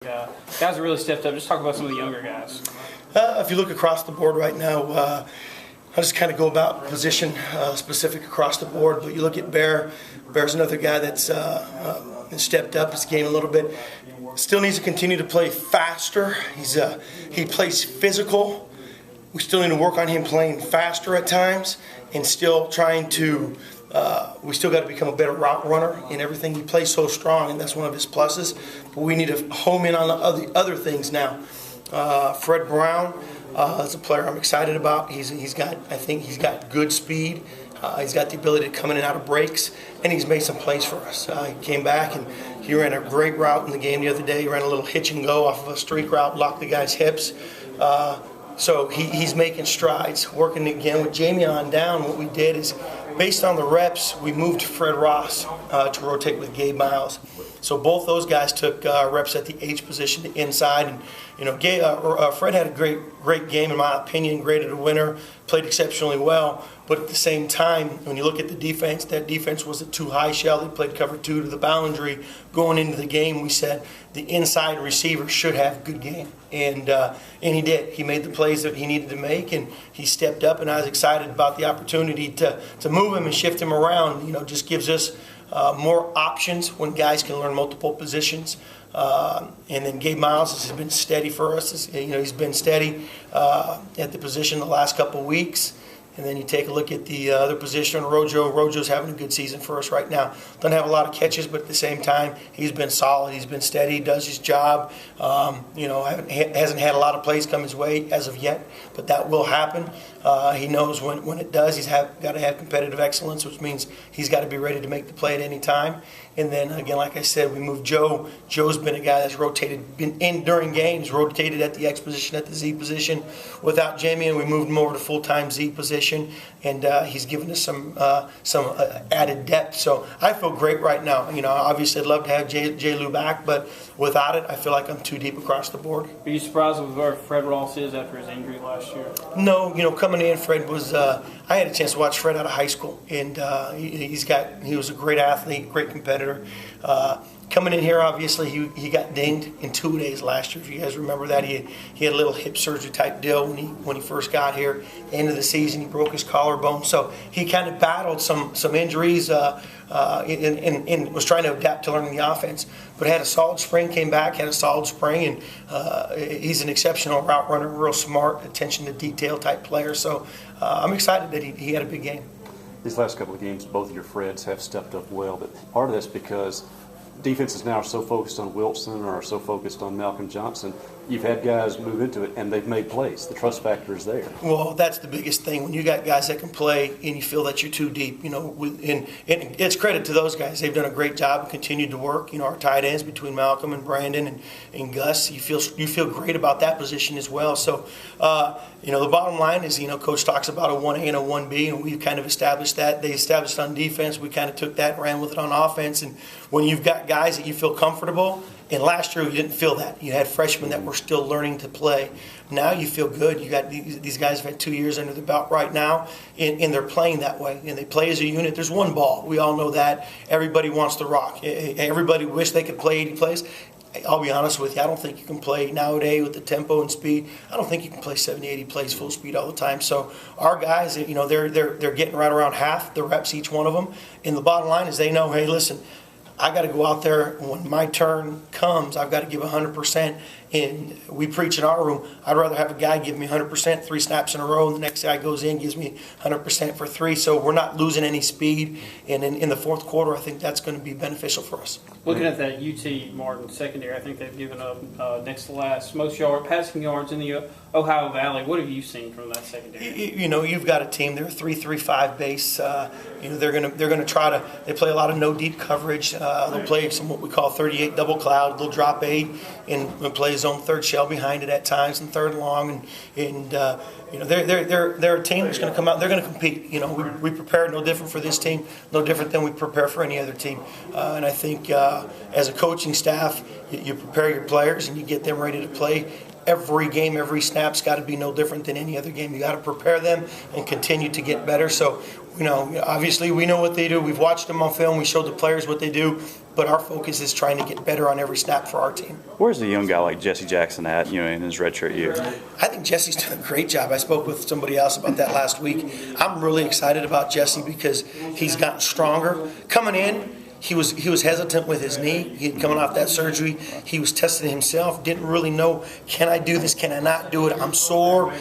Guys have really stepped up. Just talk about some of the younger guys. If you look across the board right now, I just kind of go about position specific across the board. But you look at Bear. Bear's another guy that's stepped up his game a little bit. Still needs to continue to play faster. He plays physical. We still need to work on him playing faster at times, and still trying to. We still got to become a better route runner in everything. He plays so strong, and that's one of his pluses. But we need to home in on the other things now. Fred Brown is a player I'm excited about. I think he's got good speed. He's got the ability to come in and out of breaks, and he's made some plays for us. He came back and he ran a great route in the game the other day. He ran a little hitch and go off of a streak route, locked the guy's hips. So he's making strides. Working again with Jamie on down, what we did is, based on the reps, we moved Fred Ross to rotate with Gabe Miles. So both those guys took reps at the H position, the inside, and Fred had a great game in my opinion. Graded a winner, played exceptionally well. But at the same time, when you look at the defense, that defense was a too high shell. They played cover 2 to the boundary. Going into the game, we said the inside receiver should have a good game, and he did. He made the plays that he needed to make, and he stepped up. And I was excited about the opportunity to move him and shift him around. Just gives us more options when guys can learn multiple positions. And then Gabe Miles has been steady for us. He's been steady at the position the last couple of weeks. And then you take a look at the other position, Rojo. Rojo's having a good season for us right now. Doesn't have a lot of catches, but at the same time, he's been solid. He's been steady. He does his job. Hasn't had a lot of plays come his way as of yet, but that will happen. He knows when it does. He's got to have competitive excellence, which means he's got to be ready to make the play at any time. And then again, like I said, we moved Joe. Joe's been a guy that's been in during games, rotated at the X position, at the Z position without Jamie, and we moved him over to full-time Z position, and he's given us some added depth. So I feel great right now. Obviously I'd love to have J. Lou back, but without it, I feel like I'm too deep across the board. Are you surprised with where Fred Ross is after his injury last year? No, coming in, Fred was. I had a chance to watch Fred out of high school, and he was a great athlete, great competitor. Coming in here, obviously, he got dinged in 2 days last year. If you guys remember that, he had a little hip surgery type deal when he first got here. End of the season, he broke his collarbone, so he kind of battled some injuries and was trying to adapt to learning the offense. But had a solid spring, came back, had a solid spring, and he's an exceptional route runner, real smart, attention to detail type player. So I'm excited that he had a big game. These last couple of games, both of your Freds have stepped up well, but part of that's because defenses now are so focused on Wilson or are so focused on Malcolm Johnson. You've had guys move into it, and they've made plays. The trust factor is there. Well, that's the biggest thing. When you got guys that can play and you feel that you're too deep, and it's credit to those guys. They've done a great job and continued to work. Our tight ends between Malcolm and Brandon and Gus, you feel great about that position as well. So, the bottom line is, Coach talks about a 1A and a 1B, and we've kind of established that. They established it on defense. We kind of took that and ran with it on offense. And when you've got guys that you feel comfortable, and last year you didn't feel that. You had freshmen that were still learning to play. Now you feel good. You got these guys have had 2 years under the belt right now, and they're playing that way. And they play as a unit. There's one ball. We all know that. Everybody wants to rock. Everybody wish they could play 80 plays. I'll be honest with you, I don't think you can play nowadays with the tempo and speed. I don't think you can play 70, 80 plays full speed all the time. So our guys, they're getting right around half the reps, each one of them. And the bottom line is they know, hey, listen, I got to go out there when my turn comes. I've got to give 100%. And we preach in our room, I'd rather have a guy give me 100% 3 snaps in a row, and the next guy goes in, gives me 100% for 3. So we're not losing any speed. And in the fourth quarter, I think that's going to be beneficial for us. Looking at that UT Martin secondary, I think they've given up next to last most passing yards in the Ohio Valley. What have you seen from that secondary? You've got a team. They're a 3-3-5 base. They're gonna try to. They play a lot of no deep coverage. They'll play some what we call 38 double cloud. They'll drop 8 and play zone third shell behind it at times and third long. And they're a team that's going to come out. They're going to compete. We prepare no different for this team, no different than we prepare for any other team. And I think as a coaching staff, you prepare your players and you get them ready to play every game, every snap's got to be no different than any other game. You got to prepare them and continue to get better. So, obviously we know what they do. We've watched them on film. We showed the players what they do. But our focus is trying to get better on every snap for our team. Where's a young guy like Jesse Jackson at, in his redshirt year? I think Jesse's done a great job. I spoke with somebody else about that last week. I'm really excited about Jesse because he's gotten stronger. Coming in, he was hesitant with his knee. He had coming off that surgery. He was testing himself. Didn't really know, can I do this? Can I not do it? I'm sore.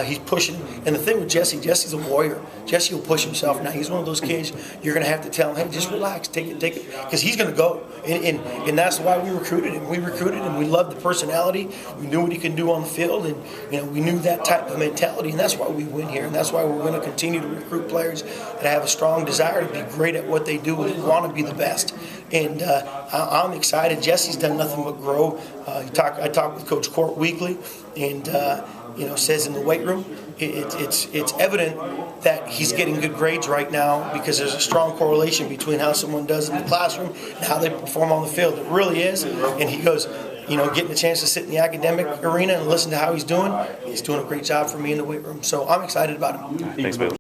He's pushing. And the thing with Jesse's a warrior. Jesse will push himself. Now he's one of those kids you're going to have to tell him, hey, just relax, take it, because he's going to go. And that's why we recruited him. We recruited him. We loved the personality. We knew what he could do on the field, and we knew that type of mentality. And that's why we win here. And that's why we're going to continue to recruit players that have a strong desire to be great at what they do and want to be the best. And I'm excited. Jesse's done nothing but grow. I talk with Coach Court weekly, and says in the weight room, it's evident that he's getting good grades right now because there's a strong correlation between how someone does in the classroom and how they perform on the field. It really is. And he goes, getting a chance to sit in the academic arena and listen to how he's doing a great job for me in the weight room. So I'm excited about him. Thanks, Bill.